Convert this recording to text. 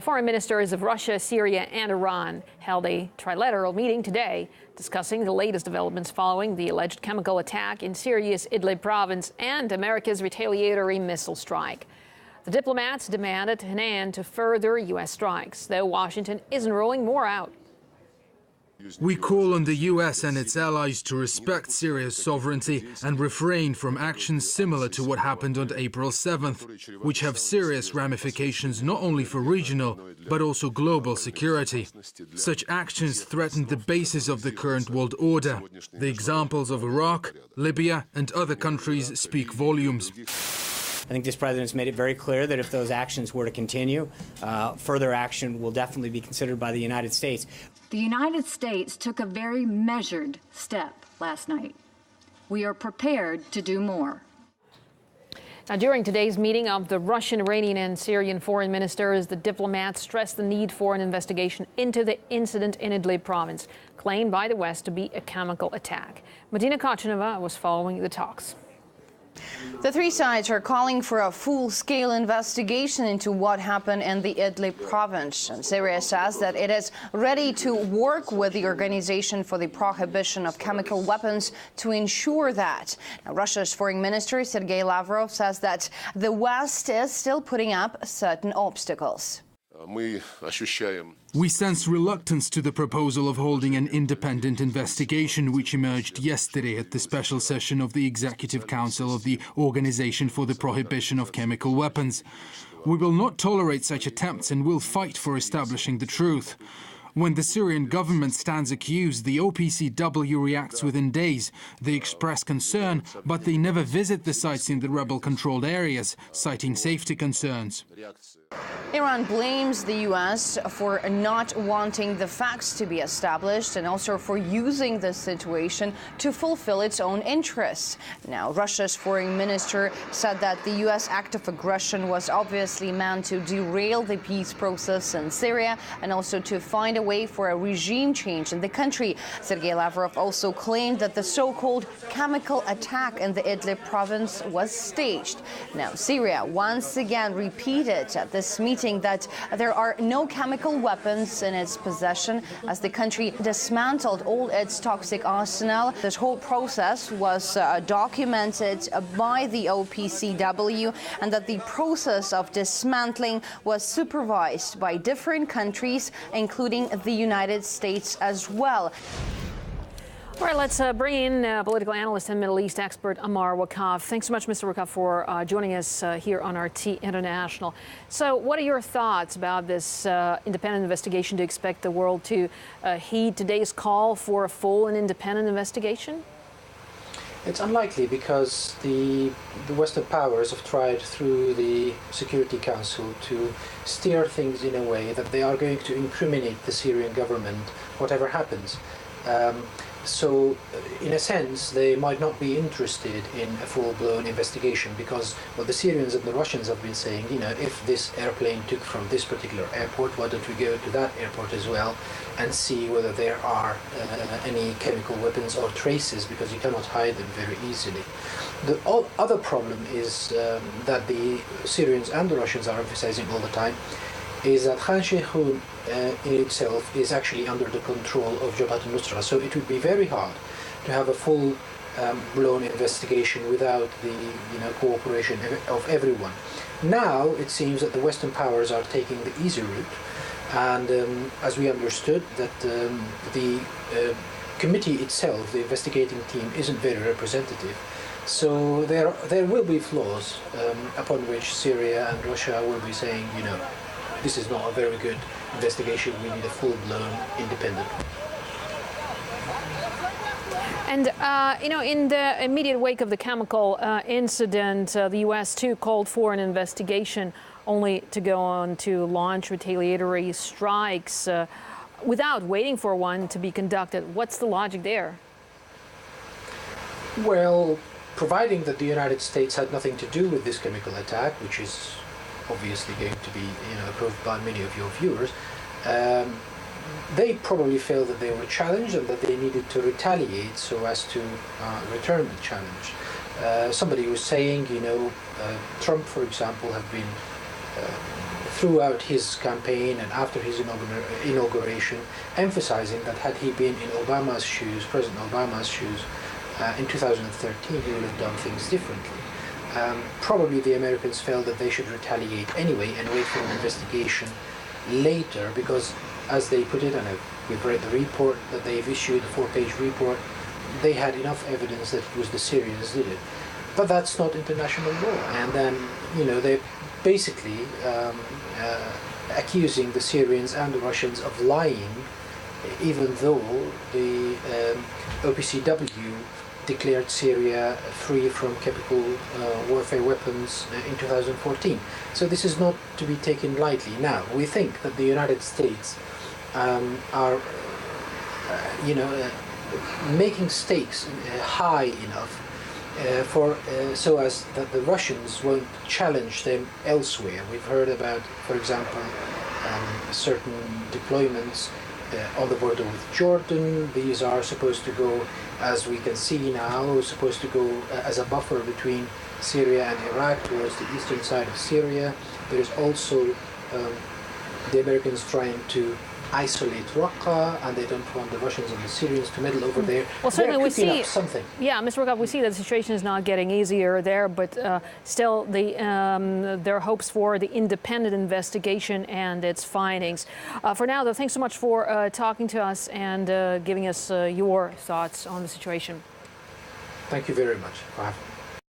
Foreign ministers of Russia, Syria and Iran held a trilateral meeting today discussing the latest developments following the alleged chemical attack in Syria's Idlib province and America's retaliatory missile strike. The diplomats demanded an end to further U.S. strikes, though Washington isn't ruling more out. We call on the U.S. and its allies to respect Syria's sovereignty and refrain from actions similar to what happened on April 7th, which have serious ramifications not only for regional, but also global security. Such actions threaten the basis of the current world order. The examples of Iraq, Libya and other countries speak volumes. I think this president's made it very clear that if those actions were to continue, further action will definitely be considered by the United States. The United States took a very measured step last night. We are prepared to do more. Now, during today's meeting of the Russian, Iranian and Syrian foreign ministers, the diplomats stressed the need for an investigation into the incident in Idlib province, claimed by the West to be a chemical attack. Medina Kachanova was following the talks. The three sides are calling for a full-scale investigation into what happened in the Idlib province. And Syria says that it is ready to work with the Organization for the Prohibition of Chemical Weapons to ensure that. Now, Russia's Foreign Minister Sergei Lavrov says that the West is still putting up certain obstacles. We sense reluctance to the proposal of holding an independent investigation, which emerged yesterday at the special session of the Executive Council of the Organization for the Prohibition of Chemical Weapons. We will not tolerate such attempts and will fight for establishing the truth. When the Syrian government stands accused, the OPCW reacts within days. They express concern, but they never visit the sites in the rebel-controlled areas, citing safety concerns. Iran blames the U.S. for not wanting the facts to be established and also for using this situation to fulfill its own interests. Now, Russia's foreign minister said that the U.S. act of aggression was obviously meant to derail the peace process in Syria and also to find a way for a regime change in the country. Sergei Lavrov also claimed that the so-called chemical attack in the Idlib province was staged. Now, Syria once again repeated at this meeting that there are no chemical weapons in its possession as the country dismantled all its toxic arsenal. This whole process was documented by the OPCW, and that the process of dismantling was supervised by different countries, including the United States as well. All right, let's bring in political analyst and Middle East expert Amar Wakaf. Thanks so much, Mr. Wakaf, for joining us here on RT International. So what are your thoughts about this independent investigation? Do you expect the world to heed today's call for a full and independent investigation? It's unlikely because the Western powers have tried through the Security Council to steer things in a way that they are going to incriminate the Syrian government, whatever happens. So, in a sense, they might not be interested in a full-blown investigation because what the Syrians and the Russians have been saying, you know, if this airplane took from this particular airport, why don't we go to that airport as well and see whether there are any chemical weapons or traces, because you cannot hide them very easily. The other problem is that the Syrians and the Russians are emphasizing all the time is that Khan Sheikhoun in itself is actually under the control of Jabhat al-Nusra, so it would be very hard to have a full-blown investigation without the cooperation of everyone. Now it seems that the Western powers are taking the easy route, and as we understood that the committee itself, the investigating team, isn't very representative. So there will be flaws upon which Syria and Russia will be saying, you know, this is not a very good investigation. We need a full-blown independent one. And, in the immediate wake of the chemical incident, the U.S. too called for an investigation, only to go on to launch retaliatory strikes without waiting for one to be conducted. What's the logic there? Well, providing that the United States had nothing to do with this chemical attack, which is obviously going to be approved by many of your viewers, they probably felt that they were challenged and that they needed to retaliate so as to return the challenge. Somebody was saying, Trump, for example, have been throughout his campaign and after his inauguration, emphasizing that had he been in Obama's shoes, President Obama's shoes, in 2013, he would have done things differently. Probably the Americans felt that they should retaliate anyway and wait for an investigation later, because as they put it, and we've read the report that they've issued, the 4-page report, they had enough evidence that it was the Syrians did it. But that's not international law. And then, they're basically accusing the Syrians and the Russians of lying, even though the OPCW declared Syria free from chemical warfare weapons in 2014. So this is not to be taken lightly. Now, we think that the United States are, making stakes high enough so as that the Russians won't challenge them elsewhere. We've heard about, for example, certain deployments on the border with Jordan. These are supposed to go, as we can see now, supposed to go as a buffer between Syria and Iraq towards the eastern side of Syria. There is also the Americans trying to isolate Raqqa, and they don't want the Russians and the Syrians to meddle over there. Well, certainly we see something. Yeah, Mr. Rokov, we see that the situation is not getting easier there, but still, there are hopes for the independent investigation and its findings. For now, though, thanks so much for talking to us and giving us your thoughts on the situation. Thank you very much for having me.